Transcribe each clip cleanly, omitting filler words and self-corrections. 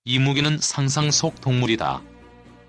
이 무기는 상상 속 동물이다.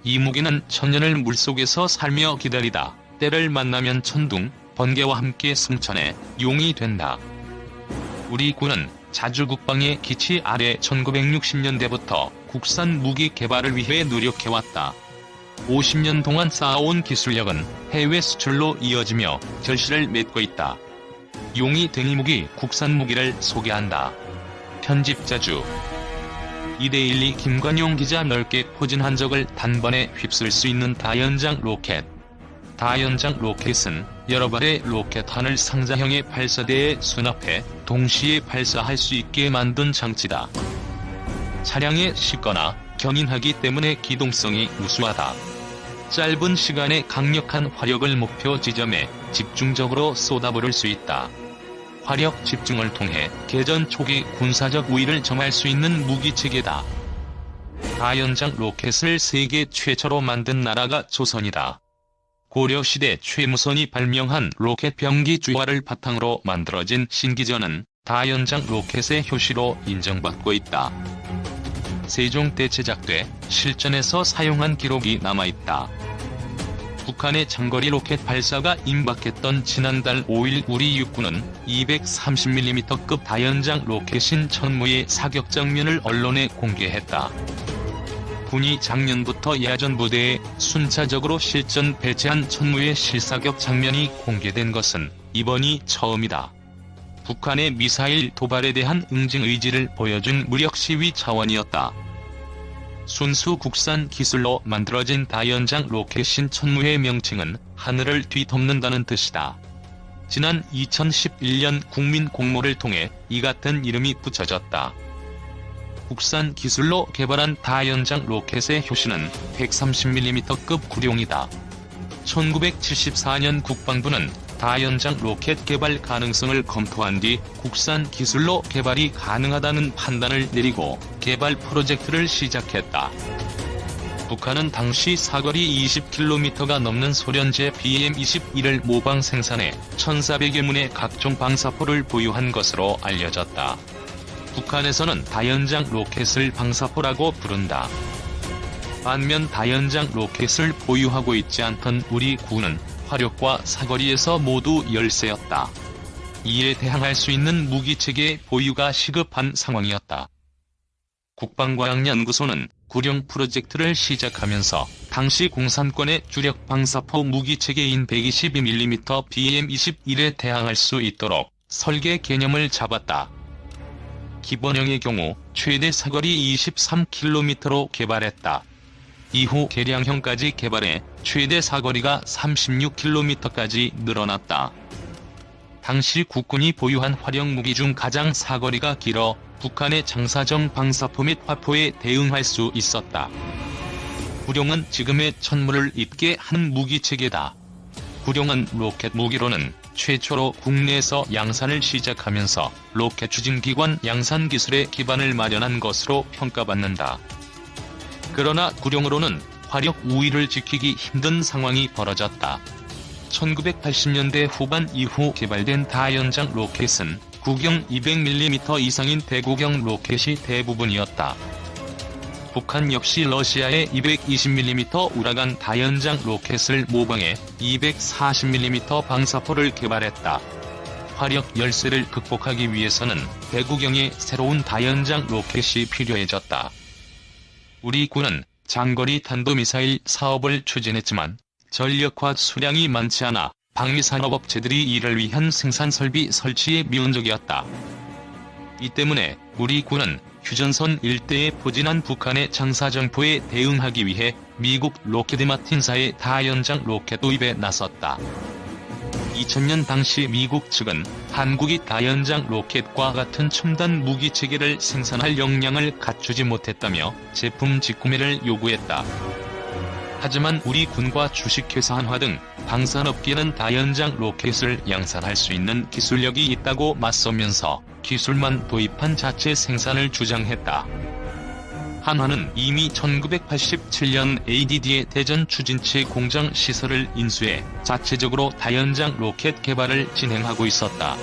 이 무기는 천년을 물속에서 살며 기다리다 때를 만나면 천둥, 번개와 함께 승천해 용이 된다. 우리 군은 자주 국방의 기치 아래 1960년대부터 국산 무기 개발을 위해 노력해왔다. 50년 동안 쌓아온 기술력은 해외 수출로 이어지며 결실을 맺고 있다. 용이 된 이 무기 국산 무기를 소개한다. 편집자주 이데일리 김관용 기자. 넓게 포진한 적을 단번에 휩쓸 수 있는 다연장 로켓. 다연장 로켓은 여러 발의 로켓탄을 상자형의 발사대에 수납해 동시에 발사할 수 있게 만든 장치다. 차량에 싣거나 견인하기 때문에 기동성이 우수하다. 짧은 시간에 강력한 화력을 목표 지점에 집중적으로 쏟아부을 수 있다. 화력 집중을 통해 개전 초기 군사적 우위를 점할 수 있는 무기체계다. 다연장 로켓을 세계 최초로 만든 나라가 조선이다. 고려시대 최무선이 발명한 로켓 병기 주화를 바탕으로 만들어진 신기전은 다연장 로켓의 효시로 인정받고 있다. 세종 때 제작돼 실전에서 사용한 기록이 남아있다. 북한의 장거리 로켓 발사가 임박했던 지난달 5일 우리 육군은 230mm급 다연장 로켓인 천무의 사격 장면을 언론에 공개했다. 군이 작년부터 야전 부대에 순차적으로 실전 배치한 천무의 실사격 장면이 공개된 것은 이번이 처음이다. 북한의 미사일 도발에 대한 응징 의지를 보여준 무력 시위 차원이었다. 순수 국산 기술로 만들어진 다연장 로켓인 천무의 명칭은 하늘을 뒤덮는다는 뜻이다. 지난 2011년 국민 공모를 통해 이 같은 이름이 붙여졌다. 국산 기술로 개발한 다연장 로켓의 효시는 130mm급 구룡이다. 1974년 국방부는 다연장 로켓 개발 가능성을 검토한 뒤 국산 기술로 개발이 가능하다는 판단을 내리고 개발 프로젝트를 시작했다. 북한은 당시 사거리 20km가 넘는 소련제 BM-21을 모방 생산해 1400여 문의 각종 방사포를 보유한 것으로 알려졌다. 북한에서는 다연장 로켓을 방사포라고 부른다. 반면 다연장 로켓을 보유하고 있지 않던 우리 군은 화력과 사거리에서 모두 열세였다. 이에 대항할 수 있는 무기체계 보유가 시급한 상황이었다. 국방과학연구소는 구룡 프로젝트를 시작하면서 당시 공산권의 주력 방사포 무기체계인 122mm BM-21에 대항할 수 있도록 설계 개념을 잡았다. 기본형의 경우 최대 사거리 23km로 개발했다. 이후 개량형까지 개발해 최대 사거리가 36km까지 늘어났다. 당시 국군이 보유한 화력 무기 중 가장 사거리가 길어 북한의 장사정 방사포 및 화포에 대응할 수 있었다. 구룡은 지금의 천무를 잇게 한 무기체계다. 구룡은 로켓 무기로는 최초로 국내에서 양산을 시작하면서 로켓 추진기관 양산 기술의 기반을 마련한 것으로 평가받는다. 그러나 구룡으로는 화력 우위를 지키기 힘든 상황이 벌어졌다. 1980년대 후반 이후 개발된 다연장 로켓은 구경 200mm 이상인 대구경 로켓이 대부분이었다. 북한 역시 러시아의 220mm 우라간 다연장 로켓을 모방해 240mm 방사포를 개발했다. 화력 열세를 극복하기 위해서는 대구경의 새로운 다연장 로켓이 필요해졌다. 우리 군은 장거리 탄도미사일 사업을 추진했지만 전력화 수량이 많지 않아 방위산업업체들이 이를 위한 생산설비 설치에 미온적이었다. 이 때문에 우리 군은 휴전선 일대에 포진한 북한의 장사정포에 대응하기 위해 미국 로키드 마틴사의 다연장 로켓 도입에 나섰다. 2000년 당시 미국 측은 한국이 다연장 로켓과 같은 첨단 무기체계를 생산할 역량을 갖추지 못했다며 제품 직구매를 요구했다. 하지만 우리 군과 주식회사 한화 등 방산업계는 다연장 로켓을 양산할 수 있는 기술력이 있다고 맞서면서 기술만 도입한 자체 생산을 주장했다. 한화는 이미 1987년 ADD의 대전 추진체 공장 시설을 인수해 자체적으로 다연장 로켓 개발을 진행하고 있었다.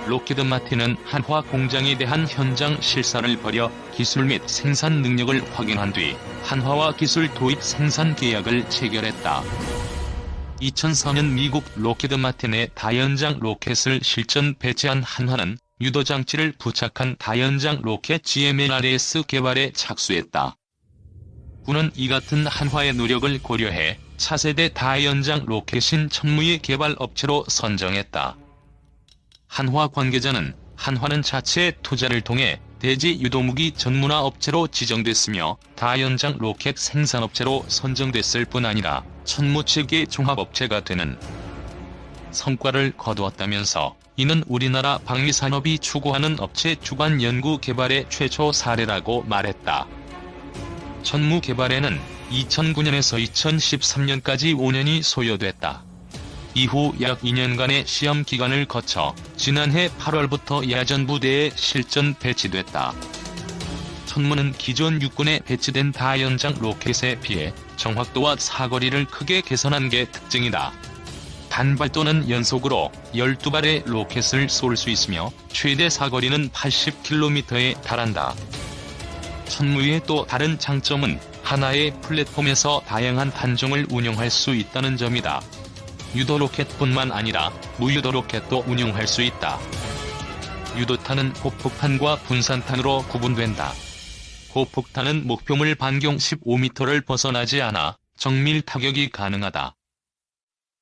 록히드 마틴은 한화 공장에 대한 현장 실사를 벌여 기술 및 생산 능력을 확인한 뒤 한화와 기술 도입 생산 계약을 체결했다. 2004년 미국 록히드 마틴의 다연장 로켓을 실전 배치한 한화는 유도장치를 부착한 다연장 로켓 GMLRS 개발에 착수했다. 군은 이 같은 한화의 노력을 고려해 차세대 다연장 로켓인 천무의 개발 업체로 선정했다. 한화 관계자는 한화는 자체 투자를 통해 대지 유도무기 전문화 업체로 지정됐으며 다연장 로켓 생산업체로 선정됐을 뿐 아니라 천무 체계 종합업체가 되는 성과를 거두었다면서 이는 우리나라 방위산업이 추구하는 업체 주관 연구 개발의 최초 사례라고 말했다. 천무 개발에는 2009년에서 2013년까지 5년이 소요됐다. 이후 약 2년간의 시험 기간을 거쳐 지난해 8월부터 야전 부대에 실전 배치됐다. 천무는 기존 육군에 배치된 다연장 로켓에 비해 정확도와 사거리를 크게 개선한 게 특징이다. 단발 또는 연속으로 12발의 로켓을 쏠 수 있으며 최대 사거리는 80km에 달한다. 천무의 또 다른 장점은 하나의 플랫폼에서 다양한 단종을 운용할 수 있다는 점이다. 유도 로켓뿐만 아니라 무유도 로켓도 운용할 수 있다. 유도탄은 고폭탄과 분산탄으로 구분된다. 고폭탄은 목표물 반경 15m를 벗어나지 않아 정밀 타격이 가능하다.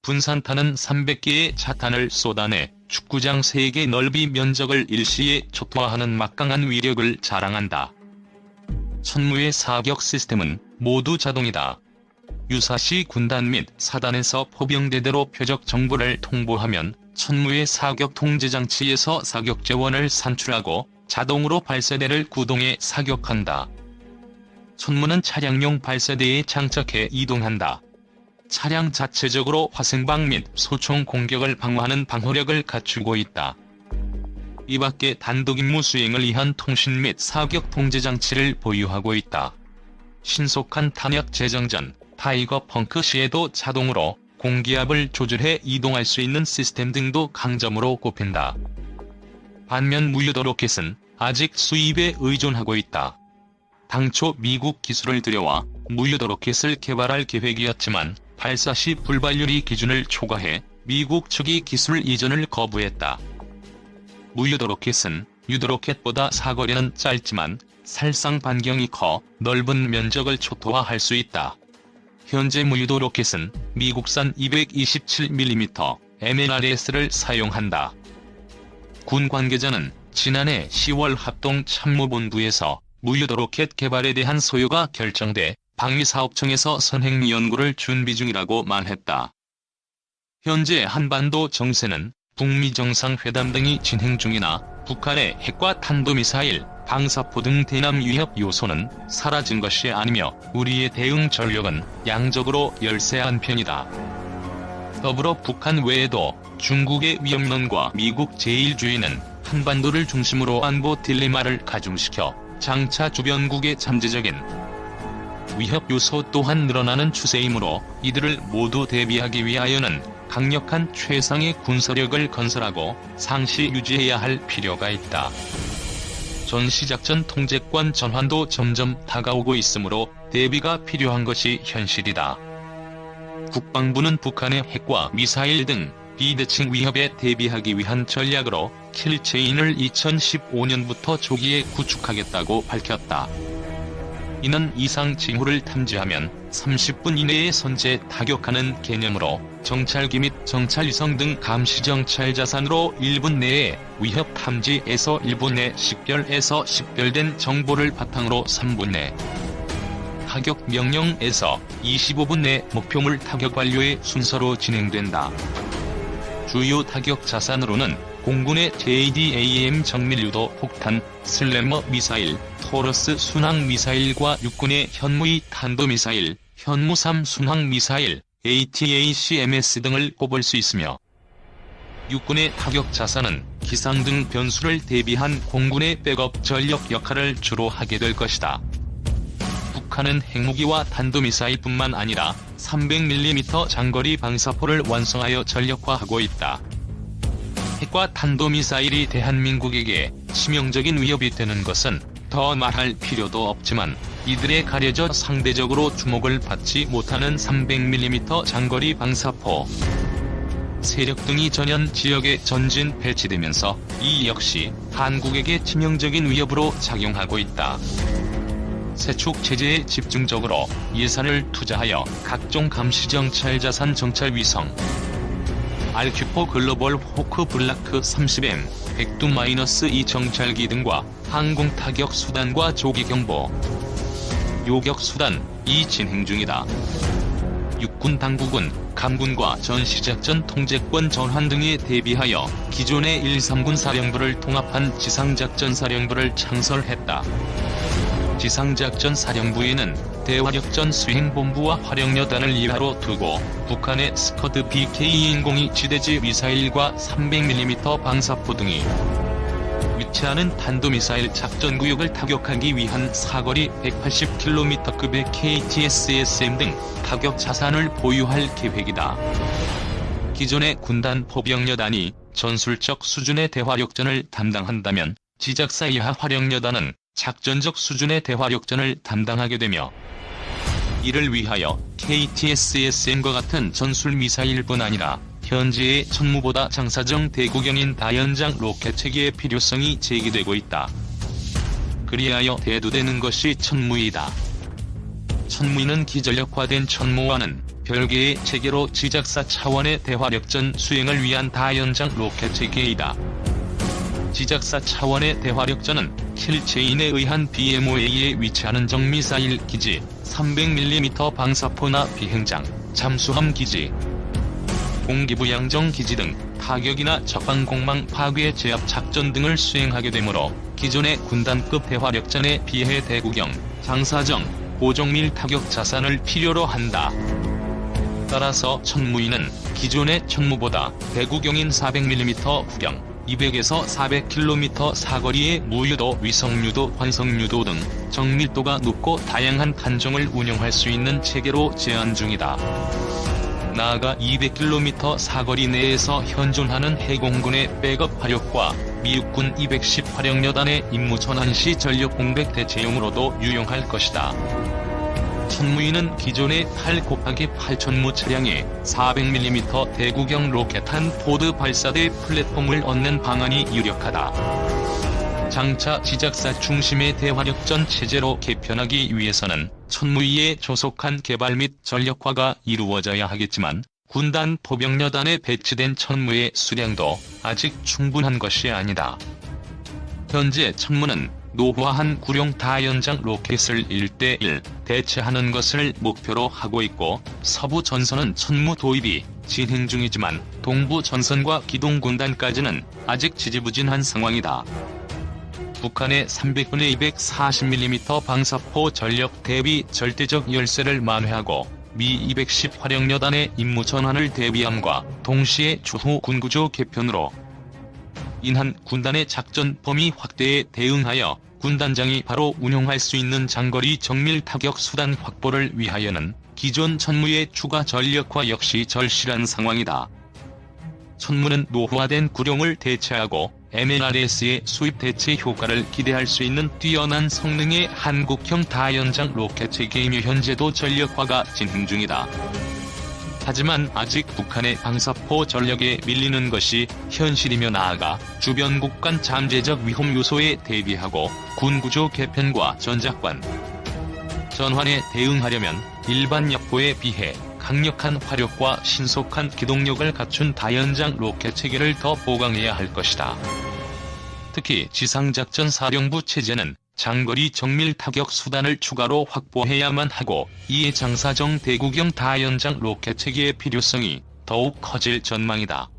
분산탄은 300개의 자탄을 쏟아내 축구장 3개 넓이 면적을 일시에 초토화하는 막강한 위력을 자랑한다. 천무의 사격 시스템은 모두 자동이다. 유사시 군단 및 사단에서 포병대대로 표적 정보를 통보하면 천무의 사격 통제장치에서 사격제원을 산출하고 자동으로 발사대를 구동해 사격한다. 천무는 차량용 발사대에 장착해 이동한다. 차량 자체적으로 화생방 및 소총 공격을 방어하는 방어력을 갖추고 있다. 이 밖에 단독 임무 수행을 위한 통신 및 사격 통제장치를 보유하고 있다. 신속한 탄약 재정전, 타이거 펑크 시에도 자동으로 공기압을 조절해 이동할 수 있는 시스템 등도 강점으로 꼽힌다. 반면 무유도 로켓은 아직 수입에 의존하고 있다. 당초 미국 기술을 들여와 무유도 로켓을 개발할 계획이었지만 발사 시 불발률이 기준을 초과해 미국 측이 기술 이전을 거부했다. 무유도 로켓은 유도 로켓보다 사거리는 짧지만 살상 반경이 커 넓은 면적을 초토화할 수 있다. 현재 무유도 로켓은 미국산 227mm MLRS를 사용한다. 군 관계자는 지난해 10월 합동참모본부에서 무유도 로켓 개발에 대한 소요가 결정돼 방위사업청에서 선행 연구를 준비 중이라고 말했다. 현재 한반도 정세는 북미 정상회담 등이 진행 중이나 북한의 핵과 탄도미사일, 방사포 등 대남 위협 요소는 사라진 것이 아니며 우리의 대응 전력은 양적으로 열세한 편이다. 더불어 북한 외에도 중국의 위협론과 미국 제1주의는 한반도를 중심으로 안보 딜레마를 가중시켜 장차 주변국의 잠재적인 위협 요소 또한 늘어나는 추세이므로 이들을 모두 대비하기 위하여는 강력한 최상의 군사력을 건설하고 상시 유지해야 할 필요가 있다. 전시작전 통제권 전환도 점점 다가오고 있으므로 대비가 필요한 것이 현실이다. 국방부는 북한의 핵과 미사일 등 비대칭 위협에 대비하기 위한 전략으로 킬체인을 2015년부터 조기에 구축하겠다고 밝혔다. 이는 이상 징후를 탐지하면 30분 이내에 선제 타격하는 개념으로 정찰기 및 정찰위성 등 감시 정찰 자산으로 1분 내에 위협 탐지에서 1분 내 식별에서 식별된 정보를 바탕으로 3분 내 타격 명령에서 25분 내 목표물 타격 완료의 순서로 진행된다. 주요 타격 자산으로는 공군의 JDAM 정밀유도 폭탄, 슬래머 미사일, 토러스 순항 미사일과 육군의 현무이 탄도미사일, 현무3 순항 미사일, ATACMS 등을 꼽을 수 있으며 육군의 타격 자산은 기상 등 변수를 대비한 공군의 백업 전력 역할을 주로 하게 될 것이다. 북한은 핵무기와 탄도미사일뿐만 아니라 300mm 장거리 방사포를 완성하여 전력화하고 있다. 핵과 탄도미사일이 대한민국에게 치명적인 위협이 되는 것은 더 말할 필요도 없지만, 이들에 가려져 상대적으로 주목을 받지 못하는 300mm 장거리 방사포 세력 등이 전현 지역에 전진 배치되면서 이 역시 한국에게 치명적인 위협으로 작용하고 있다. 세축 체제에 집중적으로 예산을 투자하여 각종 감시정찰 자산 정찰 위성 RQ4 글로벌 호크 블라크 30M, 백두-2 정찰기 등과 항공 타격 수단과 조기 경보 요격 수단이 진행 중이다. 육군 당국은 감군과 전시작전 통제권 전환 등에 대비하여 기존의 1-3군 사령부를 통합한 지상작전사령부를 창설했다. 지상작전사령부에는 대화력전 수행본부와 화력여단을 일하로 두고 북한의 스커드 BK-202 지대지 미사일과 300mm 방사포 등이 위치하는 탄도미사일 작전구역을 타격하기 위한 사거리 180km급의 KTSSM 등 타격 자산을 보유할 계획이다. 기존의 군단 포병여단이 전술적 수준의 대화력전을 담당한다면 지작사 이하 화력여단은 작전적 수준의 대화력전을 담당하게 되며, 이를 위하여 KTSSM과 같은 전술미사일뿐 아니라 현재의 천무보다 장사정 대구경인 다연장 로켓 체계의 필요성이 제기되고 있다. 그리하여 대두되는 것이 천무이다. 천무이는 기전력화된 천무와는 별개의 체계로 지작사 차원의 대화력전 수행을 위한 다연장 로켓 체계이다. 지작사 차원의 대화력전은 킬체인에 의한 BMOA에 위치하는 정미사일 기지, 300mm 방사포나 비행장, 잠수함 기지, 공기부 양정 기지 등 타격이나 적항공망 파괴 제압 작전 등을 수행하게 되므로 기존의 군단급 대화력전에 비해 대구경, 장사정, 고정밀 타격 자산을 필요로 한다. 따라서 천무이는 기존의 천무보다 대구경인 400mm 구경, 200에서 400km 사거리의 무유도, 위성유도, 환성유도 등 정밀도가 높고 다양한 탄종을 운영할 수 있는 체계로 제한 중이다. 나아가 200km 사거리 내에서 현존하는 해공군의 백업 화력과 미육군 210 화력여단의 임무 전환 시 전력 공백 대체용으로도 유용할 것이다. 천무이는 기존의 8×8 천무 차량에 400mm 대구경 로켓 한 포드 발사대 플랫폼을 얻는 방안이 유력하다. 장차 지작사 중심의 대화력전 체제로 개편하기 위해서는 천무이에 조속한 개발 및 전력화가 이루어져야 하겠지만, 군단 포병여단에 배치된 천무의 수량도 아직 충분한 것이 아니다. 현재 천무는 노후화한 구룡 다연장 로켓을 1:1 대체하는 것을 목표로 하고 있고, 서부 전선은 천무 도입이 진행 중이지만 동부 전선과 기동군단까지는 아직 지지부진한 상황이다. 북한의 300분의 240mm 방사포 전력 대비 절대적 열세를 만회하고 미 210 화력여단의 임무 전환을 대비함과 동시에 추후 군구조 개편으로 인한 군단의 작전 범위 확대에 대응하여 군단장이 바로 운용할 수 있는 장거리 정밀 타격 수단 확보를 위하여는 기존 천무의 추가 전력화 역시 절실한 상황이다. 천무는 노후화된 구룡을 대체하고 MLRS의 수입 대체 효과를 기대할 수 있는 뛰어난 성능의 한국형 다연장 로켓 체계이며 현재도 전력화가 진행 중이다. 하지만 아직 북한의 방사포 전력에 밀리는 것이 현실이며, 나아가 주변국 간 잠재적 위험 요소에 대비하고 군구조 개편과 전작관 전환에 대응하려면 일반 역포에 비해 강력한 화력과 신속한 기동력을 갖춘 다연장 로켓 체계를 더 보강해야 할 것이다. 특히 지상작전사령부 체제는 장거리 정밀 타격 수단을 추가로 확보해야만 하고, 이에 장사정 대구경 다연장 로켓 체계의 필요성이 더욱 커질 전망이다.